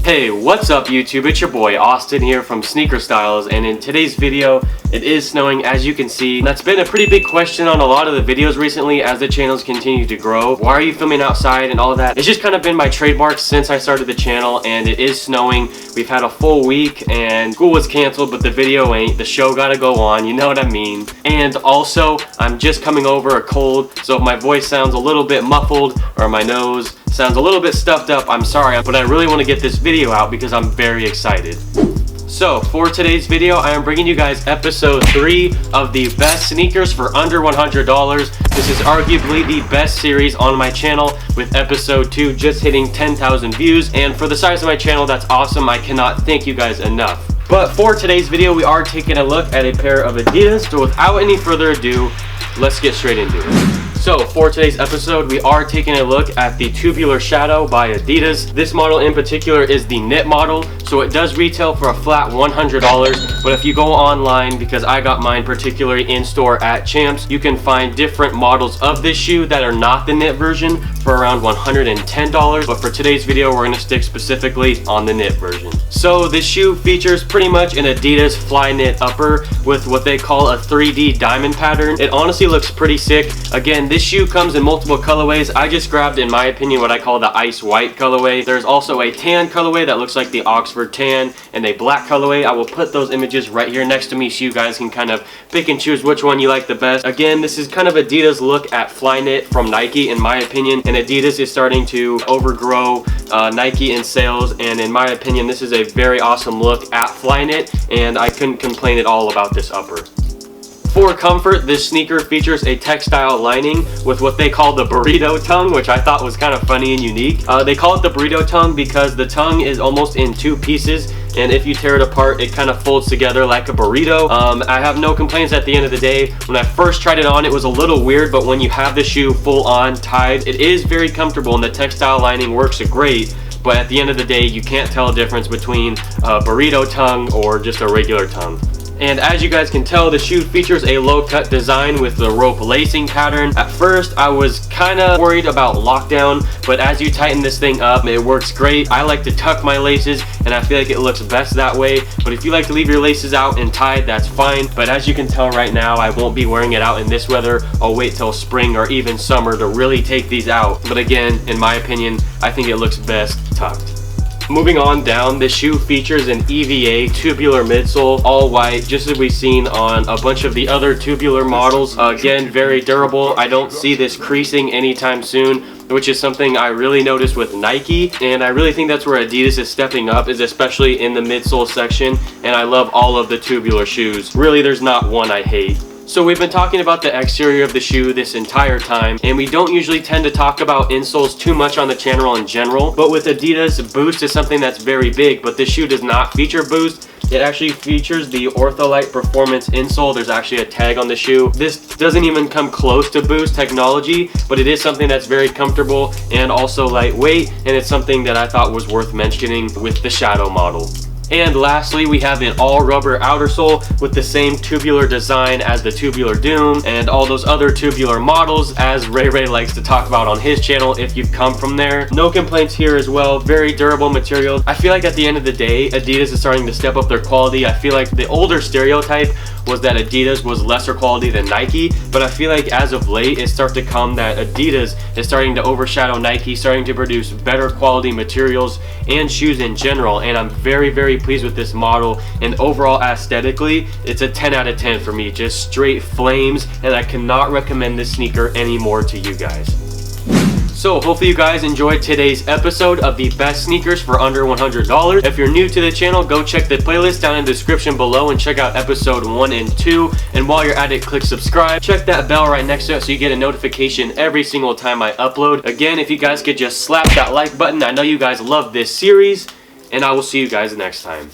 Hey, what's up YouTube? It's your boy Austin here from Sneaker Styles, and in today's video it is snowing, as you can see. That's been a pretty big question on a lot of the videos recently as the channels continue to grow. Why are you filming outside and all of that? It's just kind of been my trademark since I started the channel, and it is snowing. We've had a full week and school was canceled, but the video ain't. The show gotta go on, you know what I mean. And also, I'm just coming over a cold, so if my voice sounds a little bit muffled or my nose sounds a little bit stuffed up, I'm sorry, but I really want to get this video out because I'm very excited. So for today's video, I am bringing you guys episode 3 of the best sneakers for under $100. This is arguably the best series on my channel, with episode 2 just hitting 10,000 views, and for the size of my channel, that's awesome. I cannot thank you guys enough. But for today's video, we are taking a look at a pair of Adidas, so without any further ado, let's get straight into it. So for today's episode, we are taking a look at the Tubular Shadow by Adidas. This model in particular is the knit model, so it does retail for a flat $100, but if you go online, because I got mine particularly in store at Champs, you can find different models of this shoe that are not the knit version for around $110, but for today's video, we're going to stick specifically on the knit version. So this shoe features pretty much an Adidas fly knit upper with what they call a 3D diamond pattern. It honestly looks pretty sick. Again, this shoe comes in multiple colorways. I just grabbed, in my opinion, what I call the ice white colorway. There's also a tan colorway that looks like the Oxford tan, and a black colorway. I will put those images right here next to me so you guys can kind of pick and choose which one you like the best. Again, this is kind of Adidas' look at fly knit from Nike, in my opinion, and Adidas is starting to overgrow Nike in sales, and in my opinion, this is a very awesome look at fly knit, and I couldn't complain at all about this upper. For comfort, this sneaker features a textile lining with what they call the burrito tongue, which I thought was kind of funny and unique. They call it the burrito tongue because the tongue is almost in 2 pieces, and if you tear it apart, it kind of folds together like a burrito. I have no complaints at the end of the day. When I first tried it on, it was a little weird, but when you have the shoe full on tied, it is very comfortable, and the textile lining works great. But at the end of the day, you can't tell a difference between a burrito tongue or just a regular tongue. And as you guys can tell, the shoe features a low-cut design with the rope lacing pattern. At first, I was kind of worried about lockdown, but as you tighten this thing up, it works great. I like to tuck my laces, and I feel like it looks best that way. But if you like to leave your laces out and tied, that's fine. But as you can tell right now, I won't be wearing it out in this weather. I'll wait till spring or even summer to really take these out. But again, in my opinion, I think it looks best tucked. Moving on down, this shoe features an EVA tubular midsole, all white, just as we've seen on a bunch of the other tubular models. Again, very durable. I don't see this creasing anytime soon, which is something I really noticed with Nike, and I really think that's where Adidas is stepping up, is especially in the midsole section, and I love all of the tubular shoes. Really, there's not one I hate. So we've been talking about the exterior of the shoe this entire time, and we don't usually tend to talk about insoles too much on the channel in general, but with Adidas, boost is something that's very big, but this shoe does not feature boost. It actually features the Ortholite Performance insole. There's actually a tag on the shoe. This doesn't even come close to boost technology, but it is something that's very comfortable and also lightweight, and it's something that I thought was worth mentioning with the Shadow model. And lastly, we have an all rubber outer sole with the same tubular design as the Tubular Doom and all those other tubular models, as Ray likes to talk about on his channel if you've come from there. No complaints here as well. Very durable material. I feel like at the end of the day, Adidas is starting to step up their quality. I feel like the older stereotype was that Adidas was lesser quality than Nike, but I feel like as of late, it starts to come that Adidas is starting to overshadow Nike, starting to produce better quality materials and shoes in general, and I'm very pleased with this model, and overall aesthetically, it's a 10 out of 10 for me. Just straight flames, and I cannot recommend this sneaker anymore to you guys. So hopefully you guys enjoyed today's episode of the best sneakers for under $100. If you're new to the channel, go check the playlist down in the description below and check out episode 1 and 2. And while you're at it, click subscribe. Check that bell right next to it so you get a notification every single time I upload. Again, if you guys could just slap that like button, I know you guys love this series, and I will see you guys next time.